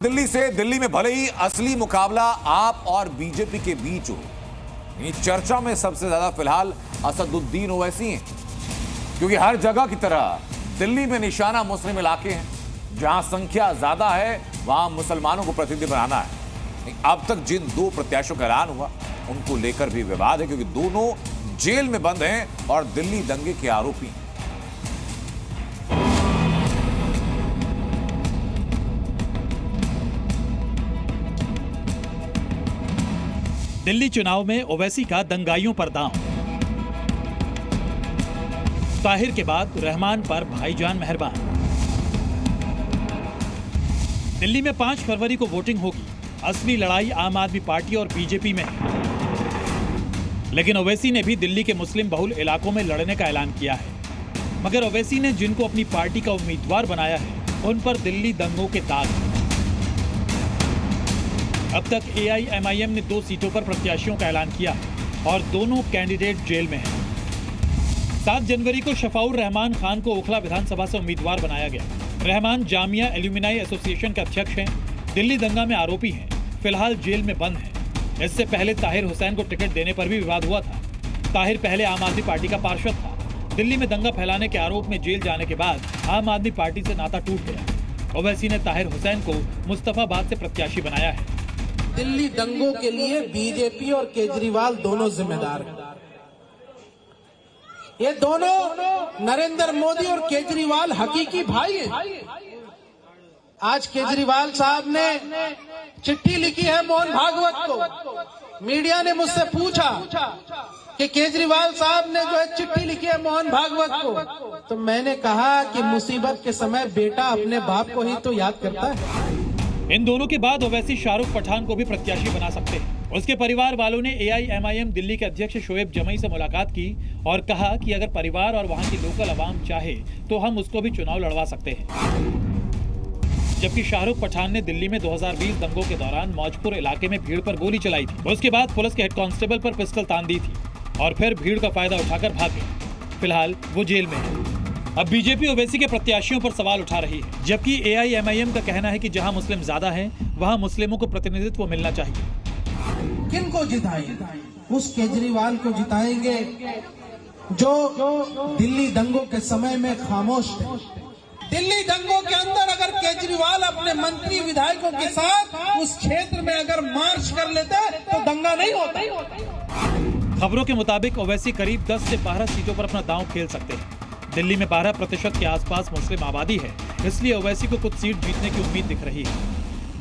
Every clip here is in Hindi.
दिल्ली में भले ही असली मुकाबला आप और बीजेपी के बीच हो, चर्चा में सबसे ज्यादा फिलहाल असदुद्दीन ओवैसी हैं, क्योंकि हर जगह की तरह दिल्ली में निशाना मुस्लिम इलाके हैं। जहां संख्या ज्यादा है वहां मुसलमानों को प्रतिनिधि बनाना है। अब तक जिन दो प्रत्याशियों का ऐलान हुआ उनको लेकर भी विवाद है, क्योंकि दोनों जेल में बंद हैं और दिल्ली दंगे के आरोपी हैं। दिल्ली चुनाव में ओवैसी का दंगाइयों पर दांव। ताहिर के बाद रहमान पर भाईजान मेहरबान। दिल्ली में 5 फरवरी को वोटिंग होगी। असली लड़ाई आम आदमी पार्टी और बीजेपी में है। लेकिन ओवैसी ने भी दिल्ली के मुस्लिम बहुल इलाकों में लड़ने का ऐलान किया है। मगर ओवैसी ने जिनको अपनी पार्टी का उम्मीदवार बनाया है उन पर दिल्ली दंगों के दाग हैं। अब तक AIMIM ने 2 सीटों पर प्रत्याशियों का ऐलान किया और दोनों कैंडिडेट जेल में हैं। 7 जनवरी को शफाउर रहमान खान को ओखला विधानसभा से उम्मीदवार बनाया गया। रहमान जामिया एल्यूमिनाई एसोसिएशन के अध्यक्ष हैं। दिल्ली दंगा में आरोपी हैं, फिलहाल जेल में बंद हैं। इससे पहले ताहिर हुसैन को टिकट देने पर भी विवाद हुआ था। ताहिर पहले आम आदमी पार्टी का पार्षद था। दिल्ली में दंगा फैलाने के आरोप में जेल जाने के बाद आम आदमी पार्टी से नाता टूट गया। ओवैसी ने ताहिर हुसैन को मुस्तफाबाद से प्रत्याशी बनाया है। दिल्ली दंगों के लिए बीजेपी और केजरीवाल दोनों जिम्मेदार हैं। ये दोनों नरेंद्र मोदी और केजरीवाल हकीकी भाई हैं। आज केजरीवाल साहब ने चिट्ठी लिखी है मोहन भागवत को। मीडिया ने मुझसे पूछा कि केजरीवाल साहब ने जो है चिट्ठी लिखी है मोहन भागवत को, तो मैंने कहा कि मुसीबत के समय बेटा अपने बाप को ही तो याद करता है। इन दोनों के बाद ओवैसी शाहरुख पठान को भी प्रत्याशी बना सकते हैं। उसके परिवार वालों ने AIMIM दिल्ली के अध्यक्ष शोएब जमई से मुलाकात की और कहा कि अगर परिवार और वहां की लोकल आवाम चाहे तो हम उसको भी चुनाव लड़वा सकते हैं। जबकि शाहरुख पठान ने दिल्ली में 2020 दंगों के दौरान मौजपुर इलाके में भीड़ पर गोली चलाई थी। उसके बाद पुलिस के हेड कांस्टेबल पर पिस्टल तान दी थी और फिर भीड़ का फायदा उठाकर भाग गए। फिलहाल वो जेल में है। अब बीजेपी ओवैसी के प्रत्याशियों पर सवाल उठा रही है, जबकि AIMIM का कहना है कि जहां मुस्लिम ज्यादा हैं, वहां मुस्लिमों को प्रतिनिधित्व मिलना चाहिए। किनको जिताएंगे? उस केजरीवाल को जिताएंगे जो दिल्ली दंगों के समय में खामोश थे। दिल्ली दंगों के अंदर अगर केजरीवाल अपने मंत्री विधायकों के साथ उस क्षेत्र में अगर मार्च कर लेते तो दंगा नहीं होता। खबरों के मुताबिक ओवैसी करीब 10 से 12 सीटों पर अपना दांव खेल सकते हैं। दिल्ली में 12% के आसपास मुस्लिम आबादी है, इसलिए ओवैसी को कुछ सीट जीतने की उम्मीद दिख रही है।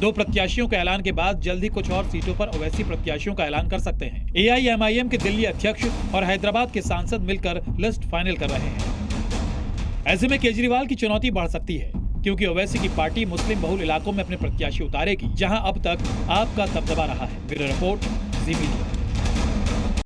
2 प्रत्याशियों के ऐलान के बाद जल्द ही कुछ और सीटों पर ओवैसी प्रत्याशियों का ऐलान कर सकते हैं। AIMIM के दिल्ली अध्यक्ष और हैदराबाद के सांसद मिलकर लिस्ट फाइनल कर रहे हैं। ऐसे में केजरीवाल की चुनौती बढ़ सकती है, क्योंकि ओवैसी की पार्टी मुस्लिम बहुल इलाकों में अपने प्रत्याशी उतारेगी, जहां अब तक आपका दबदबा रहा है। ब्यूरो रिपोर्ट, जी मीडिया।